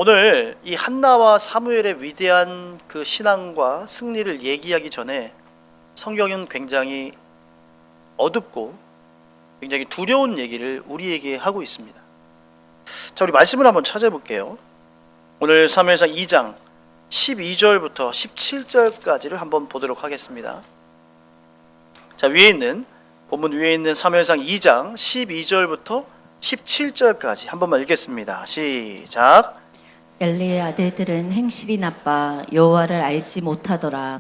오늘 이 한나와 사무엘의 위대한 그 신앙과 승리를 얘기하기 전에 성경은 굉장히 어둡고 굉장히 두려운 얘기를 우리에게 하고 있습니다. 자, 우리 말씀을 한번 찾아볼게요. 오늘 사무엘상 2장 12절부터 17절까지를 한번 보도록 하겠습니다. 자, 본문 위에 있는 사무엘상 2장 12절부터 17절까지 한 번만 읽겠습니다. 시작. 엘리의 아들들은 행실이 나빠 여호와를 알지 못하더라.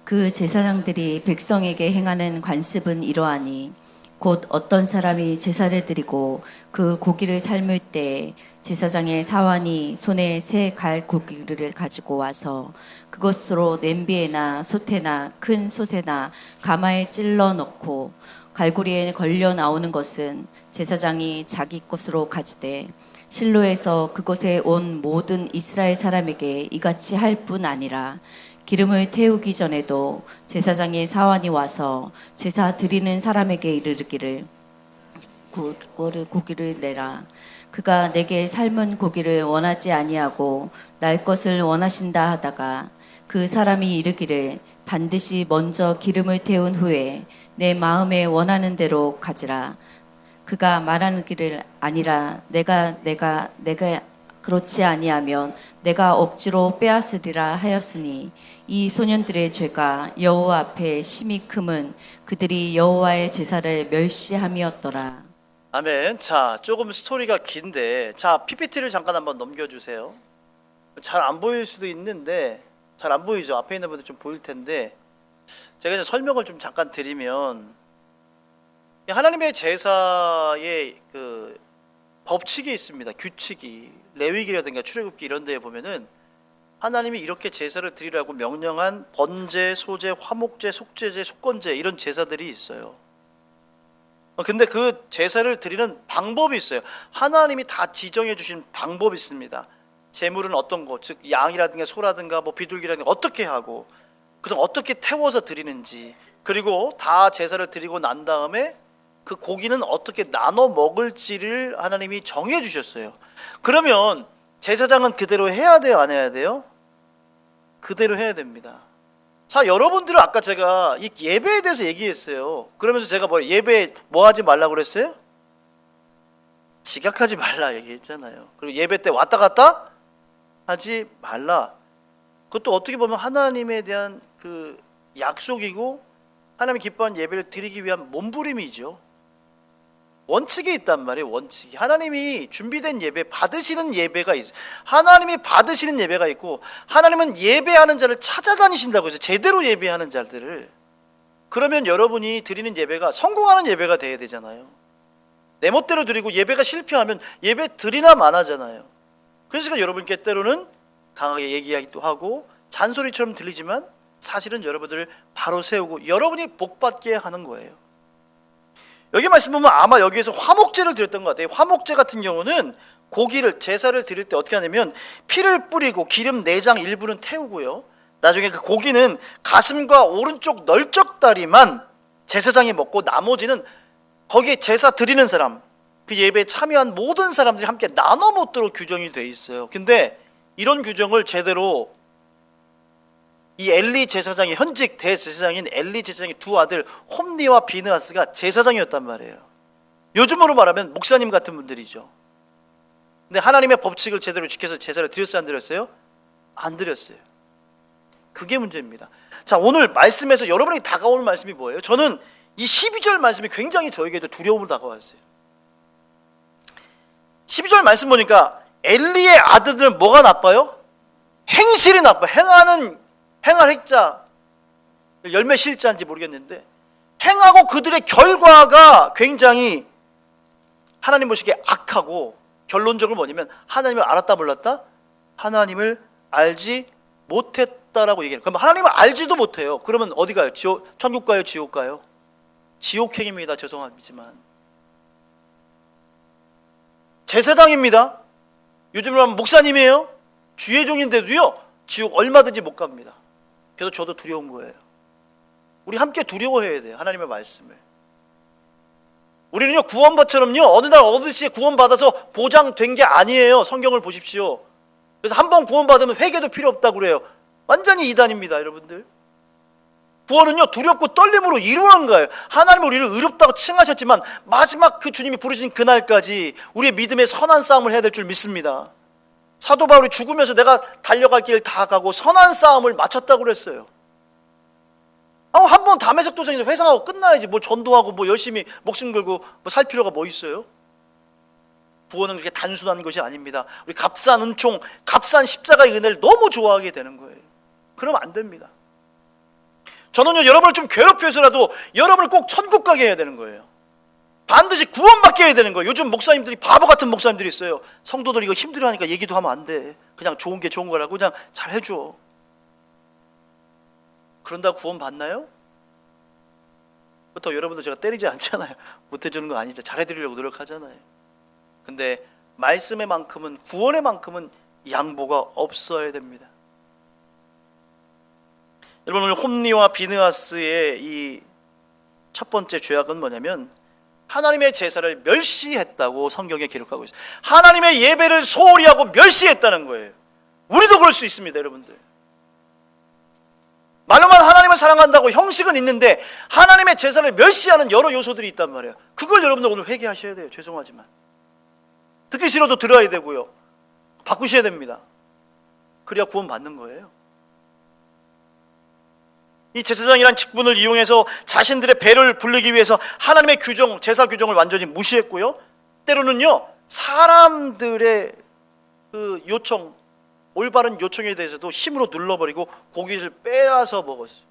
그 제사장들이 백성에게 행하는 관습은 이러하니 곧 어떤 사람이 제사를 드리고 그 고기를 삶을 때 제사장의 사환이 손에 새 갈 고기를 가지고 와서 그것으로 냄비에나 솥에나 큰 솥에나 가마에 찔러 넣고 갈고리에 걸려 나오는 것은 제사장이 자기 것으로 가지되 실로에서 그곳에 온 모든 이스라엘 사람에게 이같이 할 뿐 아니라 기름을 태우기 전에도 제사장의 사환이 와서 제사 드리는 사람에게 이르기를 고기를 내라. 그가 내게 삶은 고기를 원하지 아니하고 날 것을 원하신다 하다가 그 사람이 이르기를 반드시 먼저 기름을 태운 후에 내 마음에 원하는 대로 가지라. 그가 말하는 길을 아니라 내가 그렇지 아니하면 내가 억지로 빼앗으리라 하였으니 이 소년들의 죄가 여호와 앞에 심히 크면 그들이 여호와의 제사를 멸시함이었더라. 아멘. 자, 조금 스토리가 긴데, 자, PPT를 잠깐 한번 넘겨주세요. 잘 안 보일 수도 있는데, 잘 안 보이죠? 앞에 있는 분들 좀 보일 텐데, 제가 이제 설명을 좀 잠깐 드리면, 하나님의 제사의 그 법칙이 있습니다. 규칙이. 레위기라든가 출애굽기 이런 데에 보면은 하나님이 이렇게 제사를 드리라고 명령한 번제, 소제, 화목제, 속죄제, 속건제 이런 제사들이 있어요. 근데 그 제사를 드리는 방법이 있어요. 하나님이 다 지정해 주신 방법이 있습니다. 제물은 어떤 것, 즉 양이라든가 소라든가 뭐 비둘기라든가 어떻게 하고, 그래서 어떻게 태워서 드리는지, 그리고 다 제사를 드리고 난 다음에 그 고기는 어떻게 나눠 먹을지를 하나님이 정해 주셨어요. 그러면 제사장은 그대로 해야 돼요, 안 해야 돼요? 그대로 해야 됩니다. 자, 여러분들은 아까 제가 이 예배에 대해서 얘기했어요. 그러면서 제가 예배에 뭐 하지 말라고 그랬어요? 지각하지 말라 얘기했잖아요. 그리고 예배 때 왔다 갔다 하지 말라. 그것도 어떻게 보면 하나님에 대한 그 약속이고 하나님이 기뻐하는 예배를 드리기 위한 몸부림이죠. 원칙이 있단 말이에요. 원칙이. 하나님이 준비된 예배, 받으시는 예배가 있어요. 하나님이 받으시는 예배가 있고, 하나님은 예배하는 자를 찾아다니신다고 해서 제대로 예배하는 자들을. 그러면 여러분이 드리는 예배가 성공하는 예배가 돼야 되잖아요. 내 멋대로 드리고 예배가 실패하면 예배 드리나 마나잖아요. 그래서 여러분께 때로는 강하게 얘기하기도 하고 잔소리처럼 들리지만 사실은 여러분들을 바로 세우고 여러분이 복받게 하는 거예요. 여기 말씀 보면 아마 여기에서 화목제를 드렸던 것 같아요. 화목제 같은 경우는 고기를 제사를 드릴 때 어떻게 하냐면 피를 뿌리고 기름 내장 일부는 태우고요. 나중에 그 고기는 가슴과 오른쪽 널쩍다리만 제사장이 먹고 나머지는 거기에 제사 드리는 사람, 그 예배에 참여한 모든 사람들이 함께 나눠 먹도록 규정이 돼 있어요. 근데 이런 규정을 제대로 이 엘리 제사장이, 현직 대제사장인 엘리 제사장의 두 아들 홈니와 비느하스가 제사장이었단 말이에요. 요즘으로 말하면 목사님 같은 분들이죠. 근데 하나님의 법칙을 제대로 지켜서 제사를 드렸어요, 안 드렸어요? 안 드렸어요. 그게 문제입니다. 자, 오늘 말씀에서 여러분에게 다가오는 말씀이 뭐예요? 저는 이 12절 말씀이 굉장히 저에게도 두려움을 다가왔어요. 12절 말씀 보니까 엘리의 아들들은 뭐가 나빠요? 행실이 나빠. 행할 행자, 열매 실자인지 모르겠는데 행하고 그들의 결과가 굉장히 하나님 보시기에 악하고, 결론적으로 뭐냐면 하나님을 알았다 몰랐다? 하나님을 알지 못했다라고 얘기해요. 그럼 하나님을 알지도 못해요. 그러면 어디 가요? 천국 가요? 지옥 가요? 지옥행입니다. 죄송하지만 제사장입니다. 요즘으로 하면 목사님이에요. 주의 종인데도요 지옥 얼마든지 못 갑니다. 그래서 저도 두려운 거예요. 우리 함께 두려워해야 돼요. 하나님의 말씀을. 우리는요 구원받처럼요 어느 날 어느 시에 구원받아서 보장된 게 아니에요. 성경을 보십시오. 그래서 한 번 구원받으면 회개도 필요 없다고 그래요. 완전히 이단입니다, 여러분들. 구원은요, 두렵고 떨림으로 이루는 거예요. 하나님은 우리를 의롭다고 칭하셨지만 마지막 그 주님이 부르신 그날까지 우리의 믿음의 선한 싸움을 해야 될 줄 믿습니다. 사도 바울이 죽으면서 내가 달려갈 길 다 가고 선한 싸움을 마쳤다고 그랬어요. 한 번 담에색 도성에서 회상하고 끝나야지. 뭐 전도하고 뭐 열심히 목숨 걸고 뭐 살 필요가 뭐 있어요? 구원은 그렇게 단순한 것이 아닙니다. 우리 값싼 은총, 값싼 십자가의 은혜를 너무 좋아하게 되는 거예요. 그러면 안 됩니다. 저는요, 여러분을 좀 괴롭혀서라도 여러분을 꼭 천국 가게 해야 되는 거예요. 반드시 구원받게 해야 되는 거예요. 요즘 목사님들이 바보 같은 목사님들이 있어요. 성도들 이거 힘들어하니까 얘기도 하면 안 돼. 그냥 좋은 게 좋은 거라고 그냥 잘 해줘. 그런다고 구원 받나요? 그렇다고 여러분들 제가 때리지 않잖아요. 못 해주는 거 아니죠. 잘해드리려고 노력하잖아요. 근데 말씀의 만큼은, 구원의 만큼은 양보가 없어야 됩니다. 여러분, 오늘 홈리와 비느하스의 이 첫 번째 죄악은 뭐냐면 하나님의 제사를 멸시했다고 성경에 기록하고 있어요. 하나님의 예배를 소홀히 하고 멸시했다는 거예요. 우리도 그럴 수 있습니다, 여러분들. 말로만 하나님을 사랑한다고 형식은 있는데 하나님의 제사를 멸시하는 여러 요소들이 있단 말이에요. 그걸 여러분들 오늘 회개하셔야 돼요. 죄송하지만 듣기 싫어도 들어야 되고요, 바꾸셔야 됩니다. 그래야 구원 받는 거예요. 이 제사장이란 직분을 이용해서 자신들의 배를 불리기 위해서 하나님의 규정, 제사 규정을 완전히 무시했고요, 때로는요 사람들의 그 요청, 올바른 요청에 대해서도 힘으로 눌러버리고 고기를 빼앗아 먹었어요.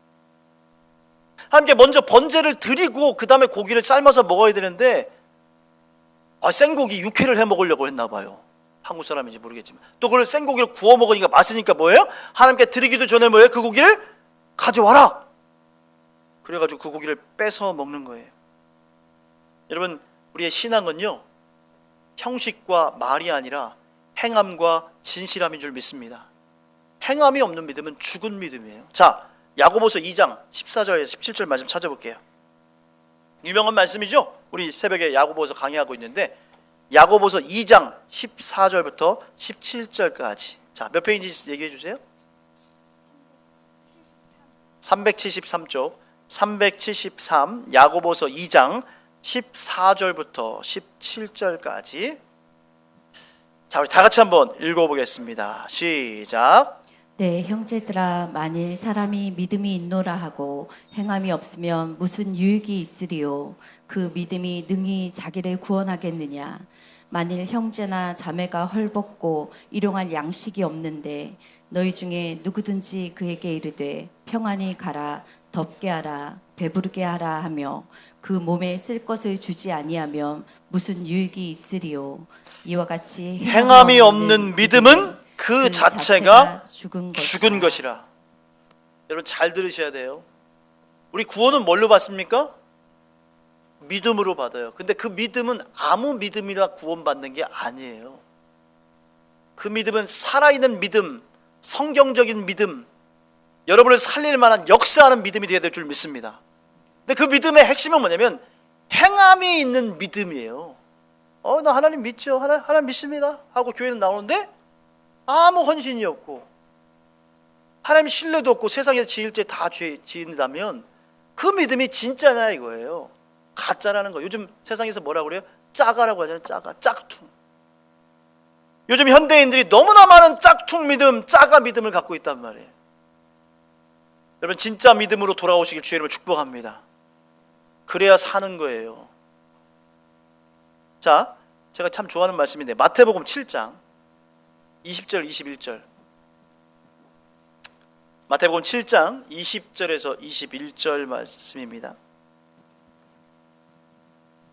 함께 먼저 번제를 드리고 그 다음에 고기를 삶아서 먹어야 되는데 생고기 육회를 해 먹으려고 했나 봐요. 한국 사람인지 모르겠지만 또 그걸 생고기를 구워 먹으니까 맛있으니까 뭐예요? 하나님께 드리기도 전에 뭐예요? 그 고기를 가져와라! 그래가지고 그 고기를 뺏어 먹는 거예요. 여러분, 우리의 신앙은요 형식과 말이 아니라 행함과 진실함인 줄 믿습니다. 행함이 없는 믿음은 죽은 믿음이에요. 자, 야고보서 2장 14절에서 17절 말씀 찾아볼게요. 유명한 말씀이죠? 우리 새벽에 야고보서 강의하고 있는데 야고보서 2장 14절부터 17절까지. 자, 몇 페이지 얘기해 주세요. 373쪽 373 야고보서 2장 14절부터 17절까지. 자, 우리 다 같이 한번 읽어보겠습니다. 시작. 네, 형제들아, 만일 사람이 믿음이 있노라 하고 행함이 없으면 무슨 유익이 있으리요? 그 믿음이 능히 자기를 구원하겠느냐? 만일 형제나 자매가 헐벗고 일용할 양식이 없는데 너희 중에 누구든지 그에게 이르되 평안히 가라, 덥게 하라, 배부르게 하라 하며 그 몸에 쓸 것을 주지 아니하면 무슨 유익이 있으리요? 이와 같이 행함이 없는 믿음은 그 자체가 죽은 것이라. 여러분 잘 들으셔야 돼요. 우리 구원은 뭘로 받습니까? 믿음으로 받아요. 근데 그 믿음은 아무 믿음이라 구원받는 게 아니에요. 그 믿음은 살아있는 믿음, 성경적인 믿음, 여러분을 살릴 만한 역사하는 믿음이 되어야 될 줄 믿습니다. 근데 그 믿음의 핵심은 뭐냐면 행함이 있는 믿음이에요. 나 하나님 믿죠. 하나님 믿습니다 하고 교회는 나오는데 아무 헌신이 없고 하나님 신뢰도 없고 세상에서 지을 죄 다 지은다면 그 믿음이 진짜냐 이거예요. 가짜라는 거. 요즘 세상에서 뭐라고 그래요? 짜가라고 하잖아요. 짜가, 짝퉁. 요즘 현대인들이 너무나 많은 짝퉁 믿음, 짜가 믿음을 갖고 있단 말이에요. 여러분 진짜 믿음으로 돌아오시길 주의 이름으로 축복합니다. 그래야 사는 거예요. 자, 제가 참 좋아하는 말씀인데 마태복음 7장 20절 21절. 마태복음 7장 20절에서 21절 말씀입니다.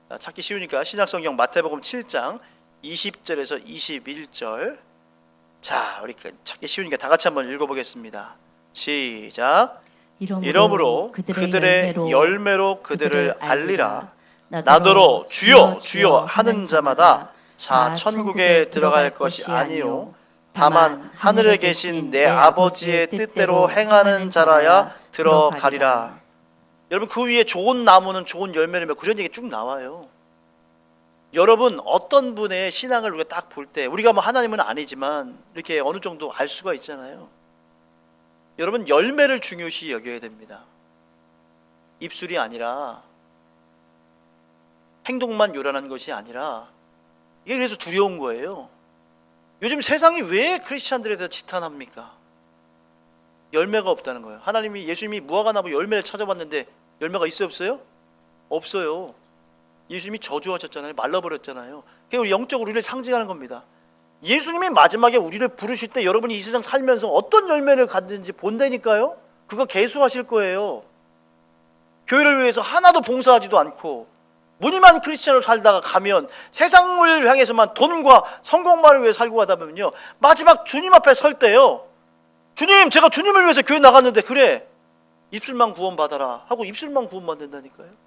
자, 찾기 쉬우니까 신약성경 마태복음 7장 20절에서 21절. 자, 우리 찾기 쉬우니까 다 같이 한번 읽어보겠습니다. 시작. 이러므로 그들의 열매로 그들을 알리라. 나더러 주여 주여 하는 자마다 자 천국에 들어갈 것이 아니요 다만 하늘에 계신 내 아버지의 뜻대로 행하는 자라야 들어가리라. 여러분 그 위에 좋은 나무는 좋은 열매를 맺고 그런 얘기 쭉 나와요. 여러분 어떤 분의 신앙을 우리가 딱 볼 때 우리가 뭐 하나님은 아니지만 이렇게 어느 정도 알 수가 있잖아요. 여러분 열매를 중요시 여겨야 됩니다. 입술이 아니라 행동만 요란한 것이 아니라 이게 그래서 두려운 거예요. 요즘 세상이 왜 크리스찬들에 대해서 지탄합니까? 열매가 없다는 거예요. 하나님이 예수님이 무화과 나무 열매를 찾아봤는데 열매가 있어요 없어요? 없어요. 예수님이 저주하셨잖아요. 말라버렸잖아요. 그게 우리 영적으로 우리를 상징하는 겁니다. 예수님이 마지막에 우리를 부르실 때 여러분이 이 세상 살면서 어떤 열매를 갖는지 본다니까요. 그거 계수하실 거예요. 교회를 위해서 하나도 봉사하지도 않고 무늬만 크리스천으로 살다가 가면 세상을 향해서만 돈과 성공만을 위해 살고 가다 보면요, 마지막 주님 앞에 설 때요, 주님 제가 주님을 위해서 교회 나갔는데 그래 입술만 구원받아라 하고 입술만 구원받는다니까요.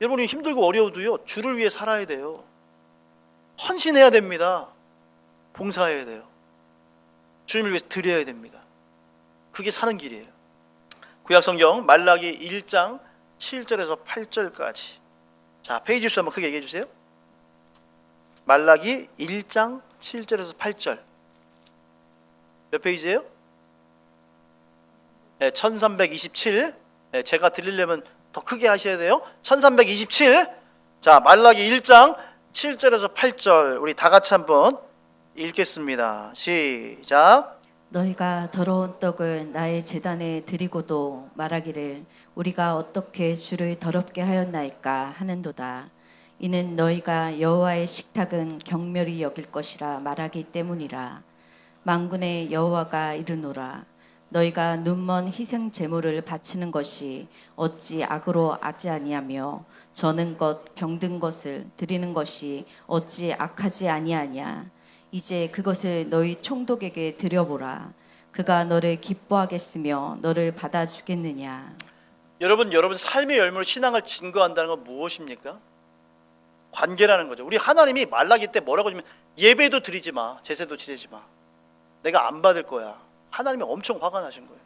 여러분이 힘들고 어려워도요 주를 위해 살아야 돼요. 헌신해야 됩니다. 봉사해야 돼요. 주님을 위해서 드려야 됩니다. 그게 사는 길이에요. 구약성경 말라기 1장 7절에서 8절까지. 자, 페이지 수 한번 크게 얘기해 주세요. 말라기 1장 7절에서 8절. 몇 페이지예요? 네, 1327. 네, 제가 드리려면 더 크게 하셔야 돼요. 1327. 자, 말라기 1장 7절에서 8절 우리 다 같이 한번 읽겠습니다. 시작. 너희가 더러운 떡을 나의 제단에 드리고도 말하기를 우리가 어떻게 주를 더럽게 하였나이까 하는도다. 이는 너희가 여호와의 식탁은 경멸히 여길 것이라 말하기 때문이라. 만군의 여호와가 이르노라. 너희가 눈먼 희생 제물을 바치는 것이 어찌 악으로 하지 아니하며 저는 것 병든 것을 드리는 것이 어찌 악하지 아니하냐. 이제 그것을 너희 총독에게 드려보라. 그가 너를 기뻐하겠으며 너를 받아주겠느냐. 여러분 삶의 열매로 신앙을 증거한다는 건 무엇입니까? 관계라는 거죠. 우리 하나님이 말라기 때 뭐라고 하냐면 예배도 드리지 마, 제사도 지내지 마. 내가 안 받을 거야. 하나님이 엄청 화가 나신 거예요.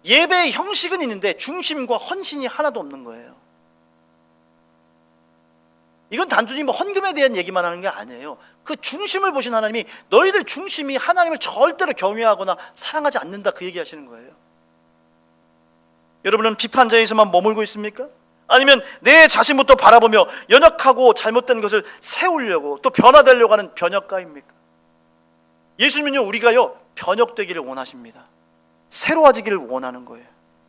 예배의 형식은 있는데 중심과 헌신이 하나도 없는 거예요. 이건 단순히 뭐 헌금에 대한 얘기만 하는 게 아니에요. 그 중심을 보신 하나님이 너희들 중심이 하나님을 절대로 경외하거나 사랑하지 않는다 그 얘기 하시는 거예요. 여러분은 비판자에서만 머물고 있습니까? 아니면 내 자신부터 바라보며 연약하고 잘못된 것을 세우려고 또 변화되려고 하는 변혁가입니까? 예수님은요 우리가요 변혁되기를 원하십니다. 새로워지기를 원하는 거예요.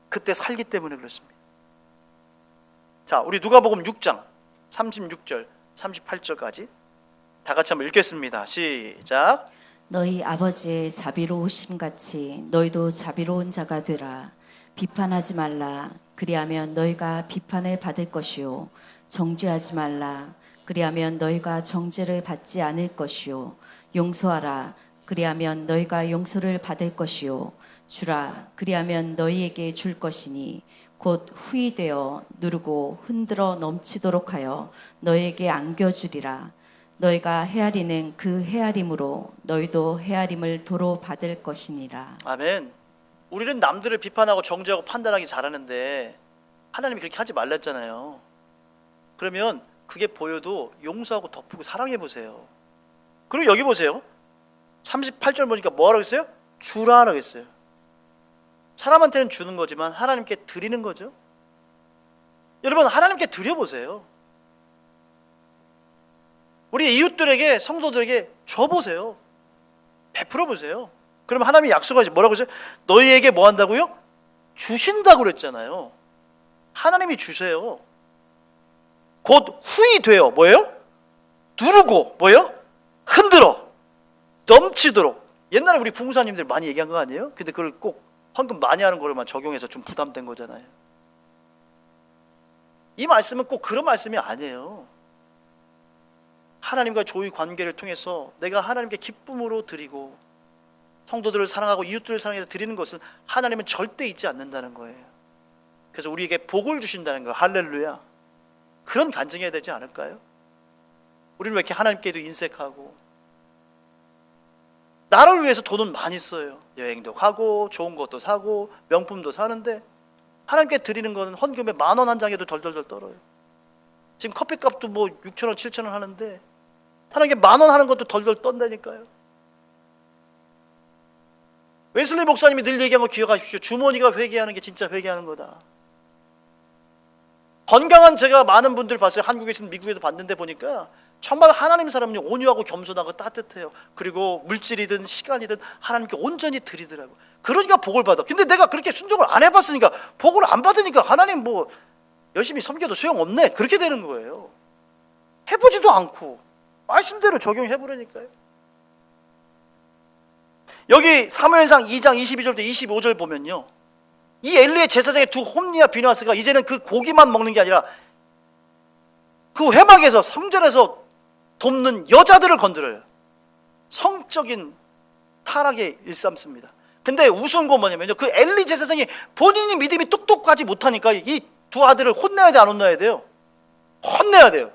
그때 살기 때문에 그렇습니다. 자, 우리 누가복음 6장 36절 38절까지 다 같이 한번 읽겠습니다. 시작. 너희 아버지의 자비로우심 같이 너희도 자비로운 자가 되라. 비판하지 말라. 그리하면 너희가 비판을 받을 것이요. 정죄하지 말라. 그리하면 너희가 정죄를 받지 않을 것이요. 용서하라. 그리하면 너희가 용서를 받을 것이요. 주라. 그리하면 너희에게 줄 것이니 곧 후이되어 누르고 흔들어 넘치도록 하여 너희에게 안겨주리라. 너희가 헤아리는 그 헤아림으로 너희도 헤아림을 도로 받을 것이니라. 아멘. 우리는 남들을 비판하고 정죄하고 판단하기 잘하는데 하나님이 그렇게 하지 말랬잖아요. 그러면 그게 보여도 용서하고 덮고 사랑해 보세요. 그리고 여기 보세요. 38절 보니까 뭐라고 했어요? 주라라고 했어요. 사람한테는 주는 거지만 하나님께 드리는 거죠. 여러분 하나님께 드려보세요. 우리 이웃들에게 성도들에게 줘보세요. 베풀어 보세요. 그러면 하나님이 약속하지 뭐라고 했어요? 너희에게 뭐 한다고요? 주신다고 그랬잖아요. 하나님이 주세요. 곧 후이 돼요. 뭐예요? 누르고 뭐예요? 흔들어 넘치도록. 옛날에 우리 부흥사님들 많이 얘기한 거 아니에요? 근데 그걸 꼭 헌금 많이 하는 거로만 적용해서 좀 부담된 거잖아요. 이 말씀은 꼭 그런 말씀이 아니에요. 하나님과 조의 관계를 통해서 내가 하나님께 기쁨으로 드리고 성도들을 사랑하고 이웃들을 사랑해서 드리는 것은 하나님은 절대 잊지 않는다는 거예요. 그래서 우리에게 복을 주신다는 거예요. 할렐루야. 그런 간증해야 되지 않을까요? 우리는 왜 이렇게 하나님께도 인색하고 나를 위해서 돈은 많이 써요. 여행도 가고 좋은 것도 사고 명품도 사는데 하나님께 드리는 거는 헌금에 10,000원 한 장에도 덜덜덜 떨어요. 지금 커피값도 뭐 6,000원, 7,000원 하는데 하나님께 10,000원 하는 것도 덜덜 떤다니까요. 웨슬리 목사님이 늘 얘기한 거 기억하십시오. 주머니가 회개하는 게 진짜 회개하는 거다. 건강한 제가 많은 분들 봤어요. 한국에서는 미국에도 봤는데 보니까 정말 하나님 사람은요 온유하고 겸손하고 따뜻해요. 그리고 물질이든 시간이든 하나님께 온전히 드리더라고. 그러니까 복을 받아. 근데 내가 그렇게 순종을 안 해봤으니까 복을 안 받으니까 하나님 뭐 열심히 섬겨도 소용없네 그렇게 되는 거예요. 해보지도 않고 말씀대로 적용해버리니까요. 여기 사무엘상 2장 22절부터 25절 보면요, 이 엘리의 제사장의 두 홈리와 비누아스가 이제는 그 고기만 먹는 게 아니라 그 회막에서 성전에서 돕는 여자들을 건드려요. 성적인 타락에 일삼습니다. 근데 우스운 건 뭐냐면요, 그 엘리 제사장이 본인이 믿음이 똑똑하지 못하니까 이 두 아들을 혼내야 돼, 안 혼내야 돼요? 혼내야 돼요.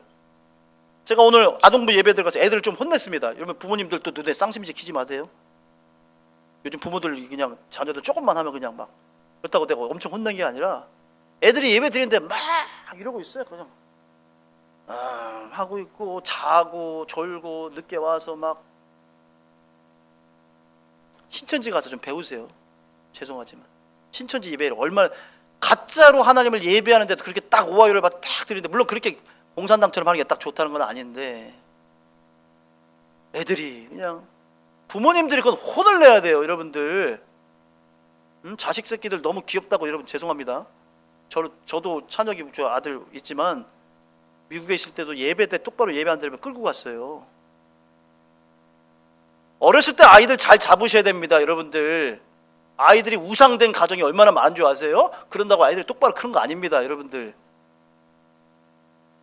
제가 오늘 아동부 예배 들어가서 애들을 좀 혼냈습니다. 여러분 부모님들도 눈에 쌍심지 키지 마세요. 요즘 부모들 그냥 자녀들 조금만 하면 그냥 막 그렇다고 내가 엄청 혼낸 게 아니라 애들이 예배 드리는데 막 이러고 있어요. 그냥 하고 있고 자고 졸고 늦게 와서 막. 신천지 가서 좀 배우세요. 죄송하지만 신천지 예배를 얼마나 가짜로 하나님을 예배하는데도 그렇게 딱 오하이를 딱 드리는데, 물론 그렇게 공산당처럼 하는 게 딱 좋다는 건 아닌데 애들이 그냥 부모님들이 그건 혼을 내야 돼요. 여러분들 자식 새끼들 너무 귀엽다고 여러분 죄송합니다. 저도 찬혁이 저 아들 있지만 미국에 있을 때도 예배 때 똑바로 예배 안 드리면 끌고 갔어요. 어렸을 때 아이들 잘 잡으셔야 됩니다. 여러분들 아이들이 우상된 가정이 얼마나 많은 줄 아세요? 그런다고 아이들이 똑바로 크는 거 아닙니다. 여러분들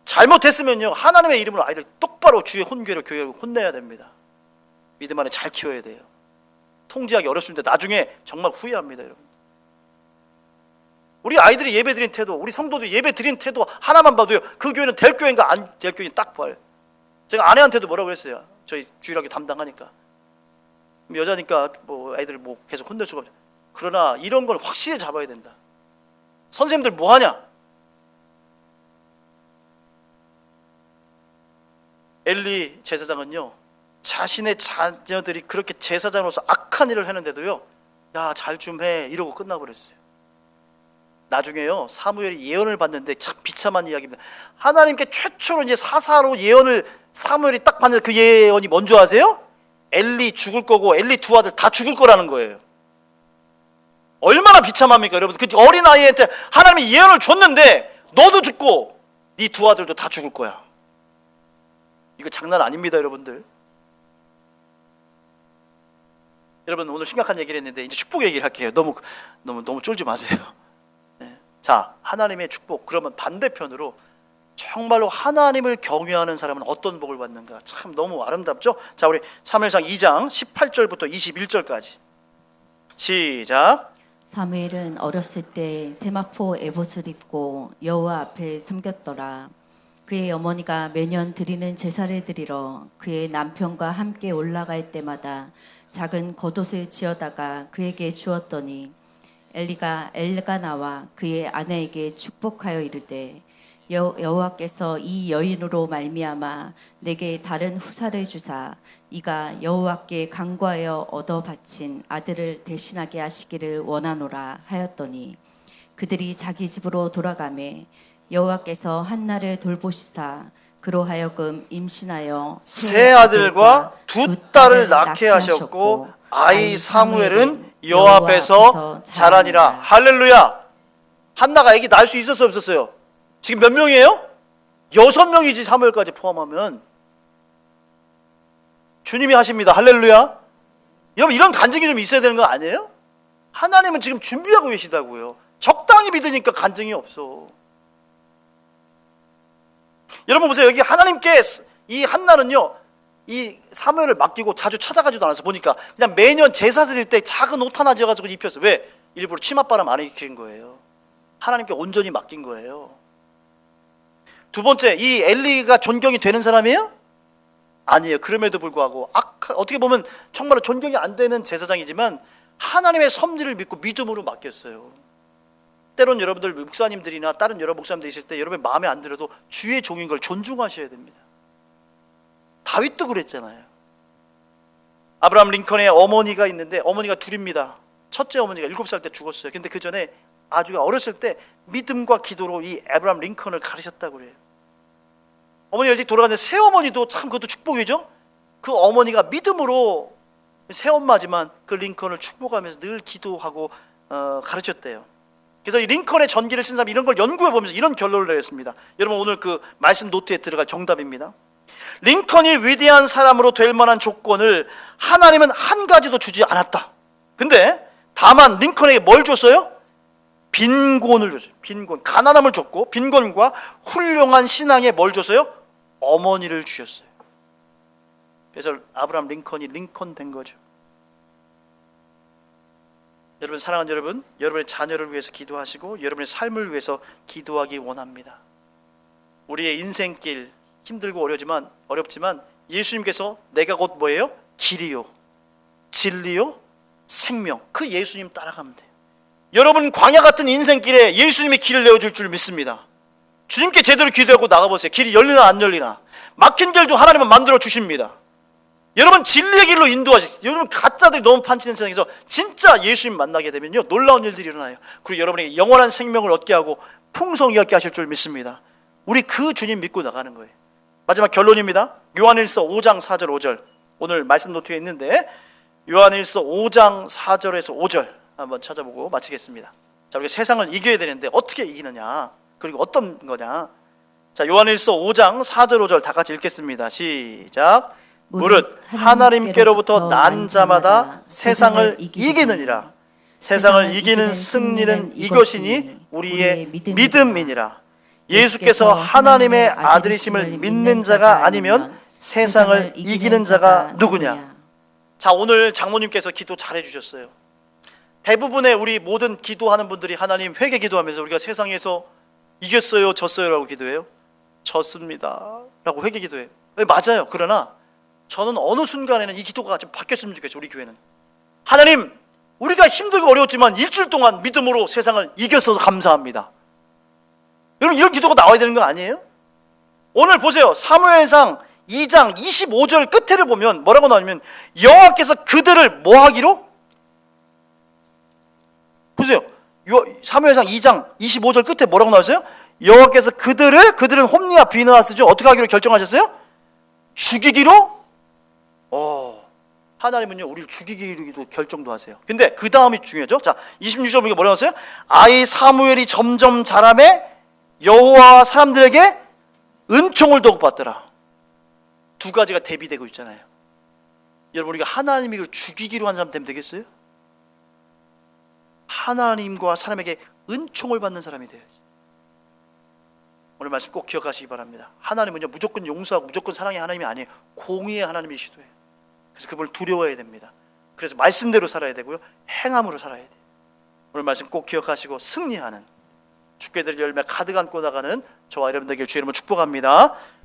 잘못했으면요 하나님의 이름으로 아이들 똑바로 주의 혼궤로 교회로 혼내야 됩니다. 믿음 안에 잘 키워야 돼요. 통제하기 어렵습니다. 나중에 정말 후회합니다. 여러분, 우리 아이들이 예배 드린 태도, 우리 성도들이 예배 드린 태도 하나만 봐도요 그 교회는 될 교회인가 안 될 교회인가 딱 봐요. 제가 아내한테도 뭐라고 했어요. 저희 주일학교 담당하니까 여자니까 뭐 애들 뭐 계속 혼낼 수가 없죠. 그러나 이런 걸 확실히 잡아야 된다. 선생님들 뭐 하냐? 엘리 제사장은요 자신의 자녀들이 그렇게 제사장으로서 악한 일을 했는데도요 야 잘 좀 해 이러고 끝나버렸어요. 나중에요 사무엘이 예언을 받는데 참 비참한 이야기입니다. 하나님께 최초로 이제 사사로 예언을 사무엘이 딱 받는데 그 예언이 뭔지 아세요? 엘리 죽을 거고 엘리 두 아들 다 죽을 거라는 거예요. 얼마나 비참합니까 여러분. 그 어린 아이한테 하나님이 예언을 줬는데 너도 죽고 네 두 아들도 다 죽을 거야. 이거 장난 아닙니다 여러분들. 여러분 오늘 심각한 얘기를 했는데 이제 축복 얘기를 할게요. 너무 쫄지 마세요. 네. 자, 하나님의 축복. 그러면 반대편으로 정말로 하나님을 경외하는 사람은 어떤 복을 받는가? 참 너무 아름답죠? 자, 우리 사무엘상 2장 18절부터 21절까지 시작. 사무엘은 어렸을 때 세마포 에봇을 입고 여호와 앞에 섬겼더라. 그의 어머니가 매년 드리는 제사를 드리러 그의 남편과 함께 올라갈 때마다 작은 겉옷을 지어다가 그에게 주었더니 엘리가 엘가나와 그의 아내에게 축복하여 이르되 여호와께서 이 여인으로 말미암아 내게 다른 후사를 주사 이가 여호와께 간구하여 얻어 바친 아들을 대신하게 하시기를 원하노라 하였더니 그들이 자기 집으로 돌아가매 여호와께서 한나를 돌보시사 그로 하여금 임신하여 세 아들과 두 딸을 낳게 하셨고 아이 사무엘은 여호와 앞에서 자라니라. 할렐루야. 한나가 아기 낳을 수 있었어요 없었어요? 지금 몇 명이에요? 6명이지 사무엘까지 포함하면. 주님이 하십니다. 할렐루야. 여러분 이런 간증이 좀 있어야 되는 거 아니에요? 하나님은 지금 준비하고 계시다고요. 적당히 믿으니까 간증이 없어. 여러분 보세요. 여기 하나님께 이 한나는요 이 사무엘을 맡기고 자주 찾아가지도 않아서 보니까 그냥 매년 제사 드릴 때 작은 옷 하나 지어가지고 입혔어. 왜? 일부러 치맛바람 안 일으킨 거예요. 하나님께 온전히 맡긴 거예요. 두 번째, 이 엘리가 존경이 되는 사람이에요? 아니에요. 그럼에도 불구하고 어떻게 보면 정말로 존경이 안 되는 제사장이지만 하나님의 섭리를 믿고 믿음으로 맡겼어요. 때론 여러분들 목사님들이나 다른 여러 목사님들 있을 때 여러분 마음에 안 들어도 주의 종인 걸 존중하셔야 됩니다. 다윗도 그랬잖아요. 아브라함 링컨의 어머니가 있는데 어머니가 둘입니다. 첫째 어머니가 7살 때 죽었어요. 근데 그 전에 아주 어렸을 때 믿음과 기도로 이 아브라함 링컨을 가르쳤다고 그래요. 어머니가 일찍 돌아갔는데 새어머니도 참 그것도 축복이죠. 그 어머니가 믿음으로 새엄마지만 그 링컨을 축복하면서 늘 기도하고 가르쳤대요. 그래서 이 링컨의 전기를 쓴 사람이 이런 걸 연구해 보면서 이런 결론을 내렸습니다. 여러분 오늘 그 말씀 노트에 들어갈 정답입니다. 링컨이 위대한 사람으로 될 만한 조건을 하나님은 한 가지도 주지 않았다. 근데 다만 링컨에게 뭘 줬어요? 빈곤을 줬어요. 빈곤, 가난함을 줬고 빈곤과 훌륭한 신앙에 뭘 줬어요? 어머니를 주셨어요. 그래서 아브라함 링컨이 링컨 된 거죠. 여러분 사랑하는 여러분, 여러분의 자녀를 위해서 기도하시고 여러분의 삶을 위해서 기도하기 원합니다. 우리의 인생길 힘들고 어렵지만 예수님께서 내가 곧 뭐예요? 길이요, 진리요, 생명. 그 예수님 따라가면 돼요. 여러분 광야 같은 인생길에 예수님이 길을 내어줄 줄 믿습니다. 주님께 제대로 기도하고 나가보세요. 길이 열리나 안 열리나. 막힌 길도 하나님은 만들어 주십니다. 여러분 진리의 길로 인도하시죠. 여러분 가짜들이 너무 판치는 세상에서 진짜 예수님 만나게 되면요 놀라운 일들이 일어나요. 그리고 여러분에게 영원한 생명을 얻게 하고 풍성히 얻게 하실 줄 믿습니다. 우리 그 주님 믿고 나가는 거예요. 마지막 결론입니다. 요한일서 5장 4절 5절 오늘 말씀 노트에 있는데 요한일서 5장 4절에서 5절 한번 찾아보고 마치겠습니다. 자, 우리가 세상을 이겨야 되는데 어떻게 이기느냐, 그리고 어떤 거냐. 자, 요한일서 5장 4절 5절 다 같이 읽겠습니다. 시작. 무릇 하나님께로부터 난 자마다 세상을 이기느니라. 세상을 이기는 승리는 이것이니 우리의 믿음이니라. 예수께서 하나님의 아들이심을 믿는 자가 아니면 세상을 이기는 자가 누구냐. 자, 오늘 장모님께서 기도 잘해 주셨어요. 대부분의 우리 모든 기도하는 분들이 하나님 회개 기도하면서 우리가 세상에서 이겼어요, 졌어요 라고 기도해요? 졌습니다 라고 회개 기도해요. 맞아요. 그러나 저는 어느 순간에는 이 기도가 좀 바뀌었으면 좋겠어요. 우리 교회는 하나님 우리가 힘들고 어려웠지만 일주일 동안 믿음으로 세상을 이겼어서 감사합니다. 여러분 이런 기도가 나와야 되는 거 아니에요? 오늘 보세요. 사무엘상 2장 25절 끝에를 보면 뭐라고 나오냐면 여호와께서 그들을 뭐 하기로? 보세요. 사무엘상 2장 25절 끝에 뭐라고 나왔어요? 여호와께서 그들은 홈리와 비느하스죠. 어떻게 하기로 결정하셨어요? 죽이기로? 하나님은요 우리를 죽이기로 결정도 하세요. 근데 그 다음이 중요하죠. 자, 26절 보니까 뭐라고 했어요? 아이 사무엘이 점점 자라매 여호와 사람들에게 은총을 더욱 받더라. 두 가지가 대비되고 있잖아요. 여러분 우리가 하나님이 죽이기로 한 사람 되면 되겠어요? 하나님과 사람에게 은총을 받는 사람이 돼야지. 오늘 말씀 꼭 기억하시기 바랍니다. 하나님은요 무조건 용서하고 무조건 사랑의 하나님이 아니에요. 공의의 하나님이시도해요. 그래서 그분을 두려워해야 됩니다. 그래서 말씀대로 살아야 되고요 행함으로 살아야 돼요. 오늘 말씀 꼭 기억하시고 승리하는, 주께 드릴 열매 가득 안고 나가는 저와 여러분들에게 주의 이름으로 축복합니다.